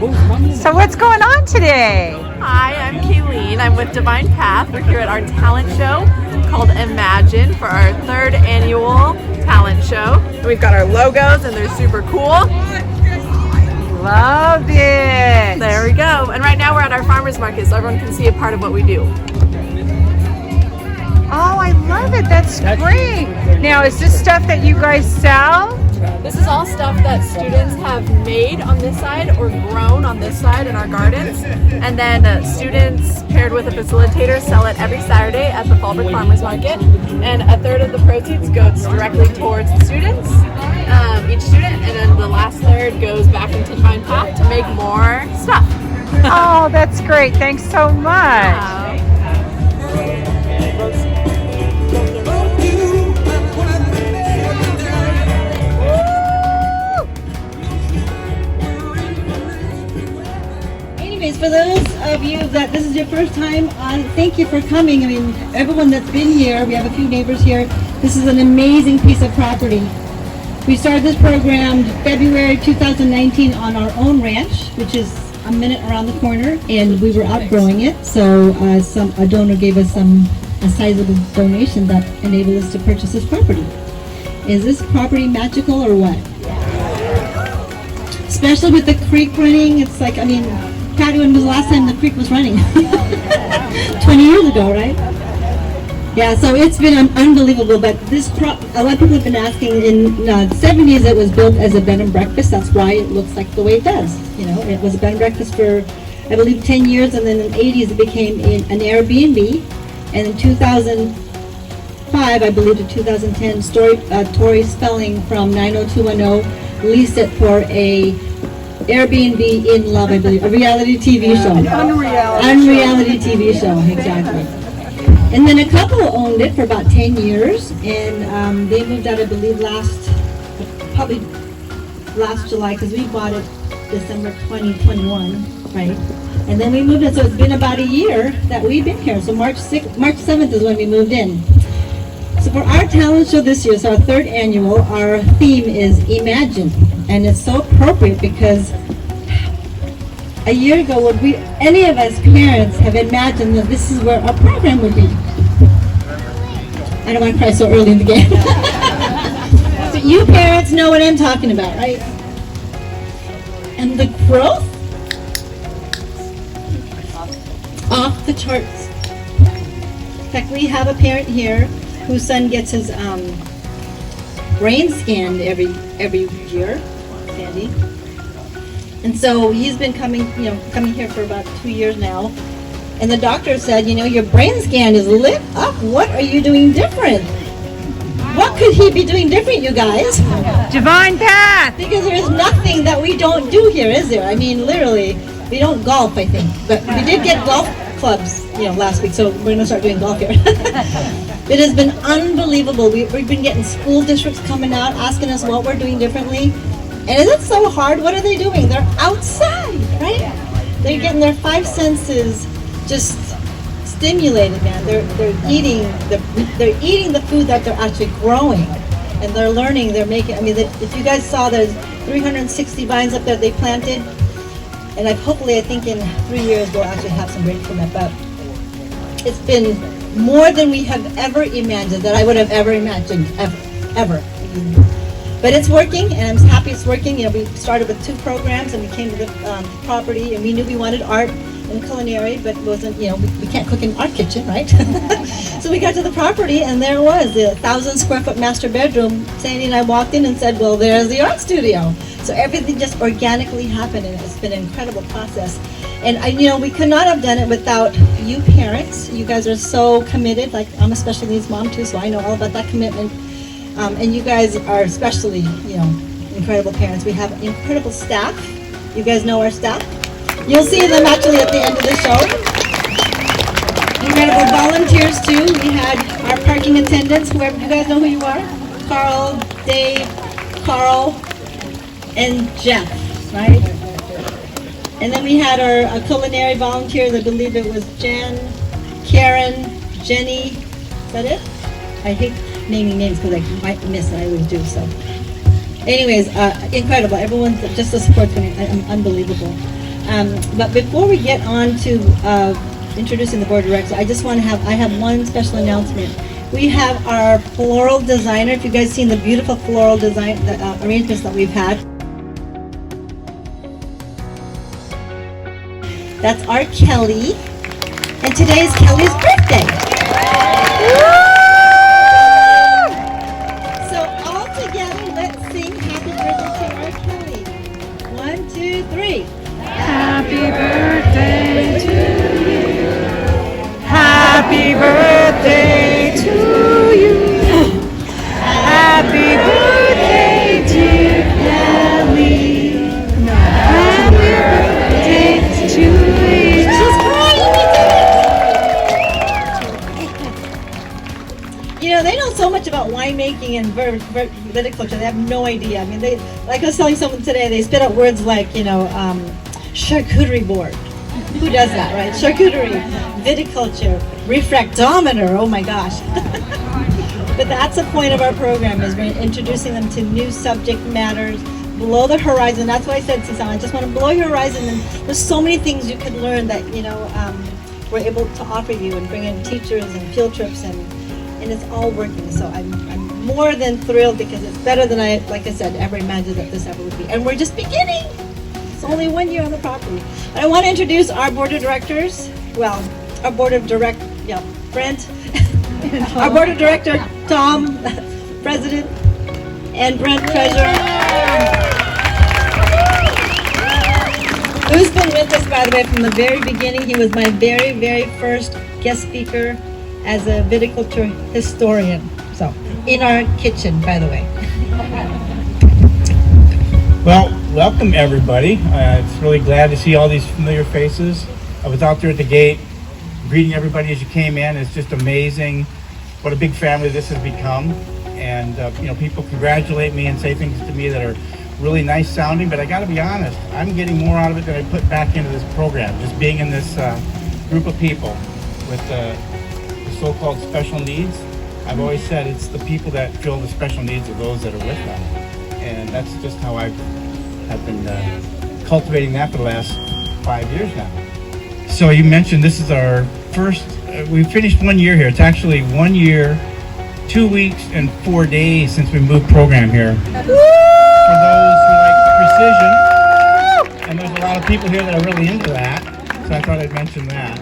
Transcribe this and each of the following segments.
So what's going on today? Hi, I'm Kayleen. I'm with Divine Path. We're here at our talent show called Imagine for our 3rd annual talent show. And we've got our logos and they're super cool. Love it. There we go. And right now we're at our farmers market so everyone can see a part of what we do. Oh, I love it. That's great. Now, is this stuff that you guys sell? This is all stuff that students have made on this side or grown on this side in our gardens. And then students paired with a facilitator sell it every Saturday at the Fallbrook Farmers Market. And a third of the proceeds goes directly towards the students, each student. And then the last third goes back into Divine Path to make more stuff. Oh, that's great. Thanks so much. For those of you that this is your first time, thank you for coming. I mean, everyone that's been here, we have a few neighbors here. This is an amazing piece of property. We started this program February 2019 on our own ranch, which is a minute around the corner, and we were outgrowing it. So a donor gave us a sizable donation that enabled us to purchase this property. Is this property magical or what? Especially with the creek running, it's like, I mean, Patty, when was the last time the creek was running? 20 years ago, right? Yeah, so it's been unbelievable, but a lot of people have been asking, in the 70s it was built as a bed and breakfast, that's why it looks like the way it does. You know, it was a bed and breakfast for, I believe, 10 years, and then in the 80s it became an Airbnb, and in 2005, I believe, to 2010, Tori Spelling from 90210 leased it for a Airbnb in Love, I believe, a reality TV show. Unreality TV show, exactly. And then a couple owned it for about 10 years, and they moved out, I believe, probably last July, because we bought it December 2021, right? And then we moved in, so it's been about a year that we've been here. So March 7th is when we moved in. So for our talent show this year, so our 3rd annual, our theme is Imagine. And it's so appropriate because a year ago, would any of us parents have imagined that this is where our program would be? I don't want to cry so early in the game. But you parents know what I'm talking about, right? And the growth? Off the charts. In fact, we have a parent here whose son gets his brain scanned every year, Sandy. And so he's been coming here for about 2 years now. And the doctor said, you know, your brain scan is lit up. What are you doing different? What could he be doing different, you guys? Divine Path! Because there's nothing that we don't do here, is there? I mean, literally, we don't golf, I think. But we did get golf clubs, last week, so we're going to start doing golf here. It has been unbelievable. We've been getting school districts coming out, asking us what we're doing differently. And is it so hard? What are they doing? They're outside, right? They're getting their 5 senses just stimulated, man. They're eating the food that they're actually growing, and they're learning. They're making. I mean, if you guys saw, there's 360 vines up there they planted, and I think in 3 years we'll actually have some grapes from it. But it's been more than we have ever imagined, that I would have ever imagined, ever. But it's working, and I'm happy it's working. We started with 2 programs, and we came to the property, and we knew we wanted art and culinary, but wasn't, we can't cook in our kitchen, right? So we got to the property, and there it was, the 1,000 square foot master bedroom. Sandy and I walked in and said, well, there's the art studio. So everything just organically happened, and it's been an incredible process. And we could not have done it without you parents. You guys are so committed. Like, I'm a special needs mom too, so I know all about that commitment. And you guys are especially, incredible parents. We have incredible staff. You guys know our staff. You'll see them actually at the end of the show. Incredible volunteers too. We had our parking attendants, whoever, you guys know who you are? Carl, Dave, Carl, and Jeff, right? And then we had our culinary volunteers. I believe it was Jen, Karen, Jenny. Is that it? I hate naming names because I might miss it. I always do. So, anyways, incredible. Everyone's just the support's been unbelievable. But before we get on to introducing the board of directors, I just want to I have one special announcement. We have our floral designer. If you guys seen the beautiful floral design arrangements that we've had. That's our Kelly. And today is Kelly's birthday. So all together, let's sing happy birthday to our Kelly. 1, 2, 3. Happy birthday to you. Happy birthday to you. Happy birthday, dear Kelly. Happy birthday to you. She's crying. You know, they know so much about winemaking and viticulture. They have no idea. I mean, like I was telling someone today, they spit out words like, charcuterie board. Who does that, right? Charcuterie, viticulture, refractometer. Oh my gosh. But that's the point of our program, is we're introducing them to new subject matters, blow the horizon. That's why I said, Susan, I just want to blow your horizon. And there's so many things you could learn that, we're able to offer you, and bring in teachers and field trips, and it's all working. So I'm more than thrilled, because it's better than like I said, ever imagined that this ever would be. And we're just beginning. It's only 1 year on the property. But I want to introduce our board of directors. Well, our board of Brent. Our board of director, Tom, president, and Brent, treasurer. Who's been with us, by the way, from the very beginning. He was my very, very first guest speaker as a viticulture historian. So, in our kitchen, by the way. Well, welcome everybody. It's really glad to see all these familiar faces. I was out there at the gate greeting everybody as you came in. It's just amazing what a big family this has become. And people congratulate me and say things to me that are really nice sounding, but I gotta be honest, I'm getting more out of it than I put back into this program. Just being in this group of people with the so-called special needs. I've always said it's the people that fill the special needs of those that are with them. And that's just how I've been cultivating that for the last 5 years now. So you mentioned this is our first, we finished 1 year here. It's actually 1 year, 2 weeks, and 4 days since we moved program here. For those who like precision, and there's a lot of people here that are really into that, so I thought I'd mention that.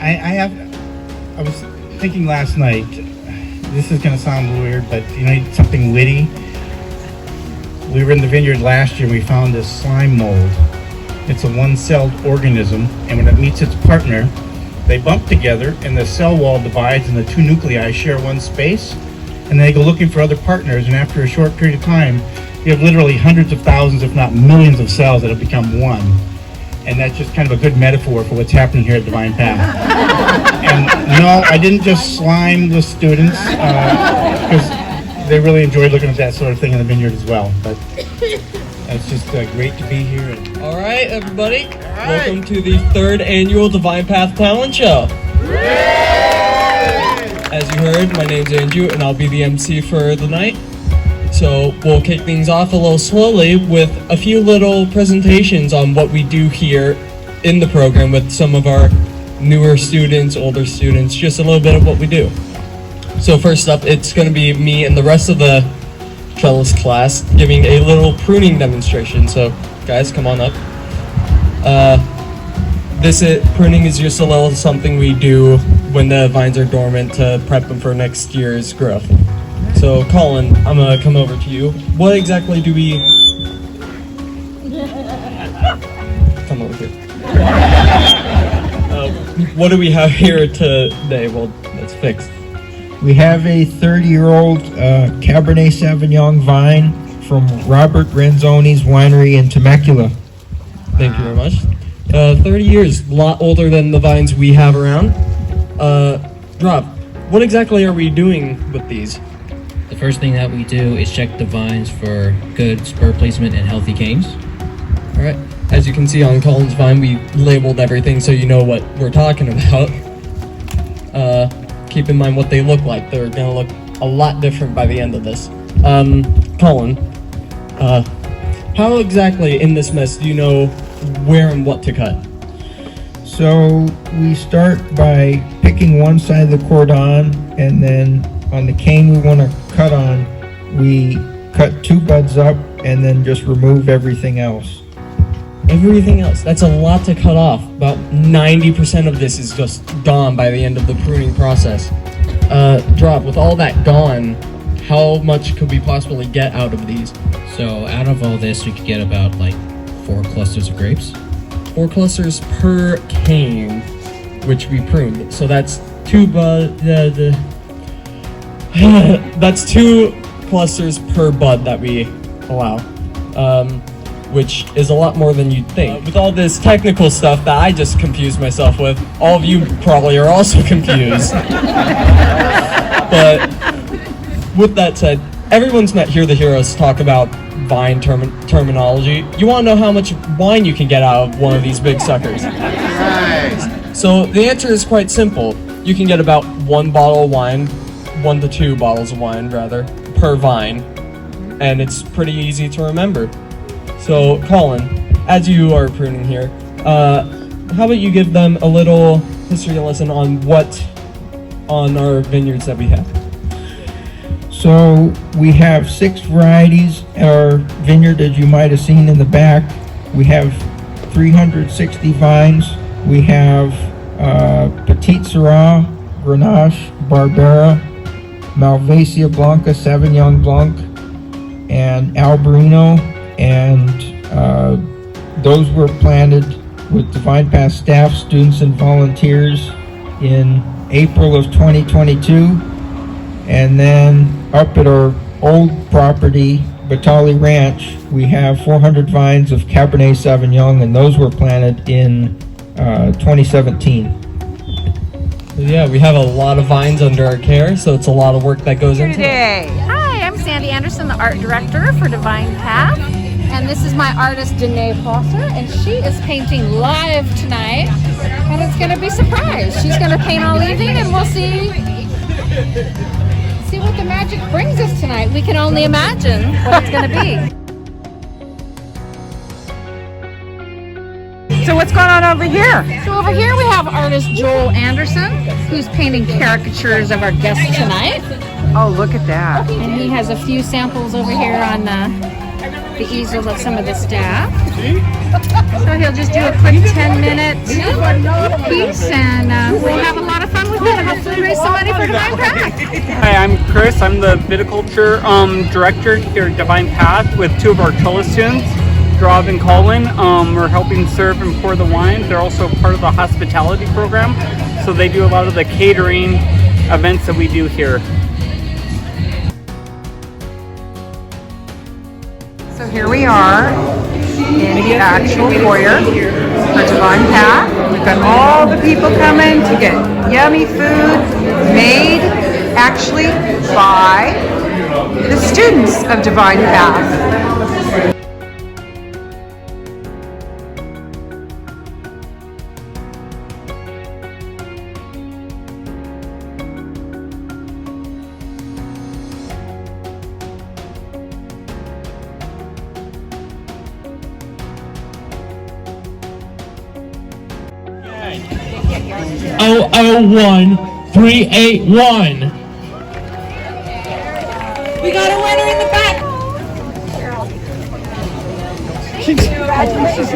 I was thinking last night, this is going to sound weird, but something witty. We were in the vineyard last year and we found this slime mold. It's a one-celled organism, and when it meets its partner, they bump together and the cell wall divides and the two nuclei share one space, and they go looking for other partners, and after a short period of time, you have literally hundreds of thousands, if not millions of cells that have become one. And that's just kind of a good metaphor for what's happening here at Divine Path. And no, I didn't just slime the students, because they really enjoyed looking at that sort of thing in the vineyard as well. But it's just great to be here. All right, everybody. Welcome to the 3rd annual Divine Path Talent Show. As you heard, my name's Andrew, and I'll be the MC for the night. So we'll kick things off a little slowly with a few little presentations on what we do here in the program with some of our newer students, older students, just a little bit of what we do. So first up, it's going to be me and the rest of the trellis class giving a little pruning demonstration. So guys, come on up. Pruning is just a little something we do when the vines are dormant to prep them for next year's growth. So Colin, I'm going to come over to you. What exactly do we... Come over here. What do we have here today? Well, that's fixed. We have a 30-year-old Cabernet Sauvignon vine from Robert Renzoni's winery in Temecula. Thank you very much. 30 years, a lot older than the vines we have around. Rob, what exactly are we doing with these? The first thing that we do is check the vines for good spur placement and healthy canes. All right. As you can see on Colin's vine, we labeled everything so you know what we're talking about. Keep in mind what they look like. They're going to look a lot different by the end of this. Colin, How exactly in this mess do you know where and what to cut? So we start by picking one side of the cordon, and then on the cane we want to cut on, we cut 2 buds up and then just remove everything else. Everything else, that's a lot to cut off. About 90% of this is just gone by the end of the pruning process. Drop, with all that gone, how much could we possibly get out of these? So out of all this, we could get about like 4 clusters of grapes. 4 clusters per cane, which we pruned. So that's 2 that's 2 clusters per bud that we allow, which is a lot more than you'd think. With all this technical stuff that I just confused myself with, all of you probably are also confused. But with that said, everyone's not here to hear us talk about vine terminology. You want to know how much wine you can get out of one of these big suckers. So the answer is quite simple. You can get about 1 bottle of wine, 1 to 2 bottles of wine rather, per vine. And it's pretty easy to remember. So Colin, as you are pruning here, how about you give them a little history lesson on our vineyards that we have? So we have 6 varieties at our vineyard, as you might have seen in the back. We have 360 vines. We have Petite Syrah, Grenache, Barbera, Malvasia Blanca, Sauvignon Blanc, and Albarino, and those were planted with Divine Path staff, students, and volunteers in April of 2022. And then up at our old property, Batoli Ranch, we have 400 vines of Cabernet Sauvignon, and those were planted in 2017. Yeah, we have a lot of vines under our care, so it's a lot of work that goes into it. Today. Hi, I'm Sandy Anderson, the art director for Divine Path. And this is my artist, Danae Foster, and she is painting live tonight. And it's going to be a surprise. She's going to paint all evening, and we'll see what the magic brings us tonight. We can only imagine what it's going to be. So what's going on over here? So over here we have artist Joel Anderson, who's painting caricatures of our guests tonight. Oh, look at that. And he has a few samples over here on the easels of some of the staff. So he'll just do a quick 10-minute piece, and we'll have a lot of fun with it, and hopefully raise some money for Divine Path. Hi, I'm Chris. I'm the viticulture director here at Divine Path with 2 of our trellis students, Rob and Colin. We're helping serve and pour the wine. They're also part of the hospitality program, so they do a lot of the catering events that we do here. So here we are in the actual foyer for Divine Path. We've got all the people coming to get yummy food made actually by the students of Divine Path. $001,381. We got a winner in the back. I think she's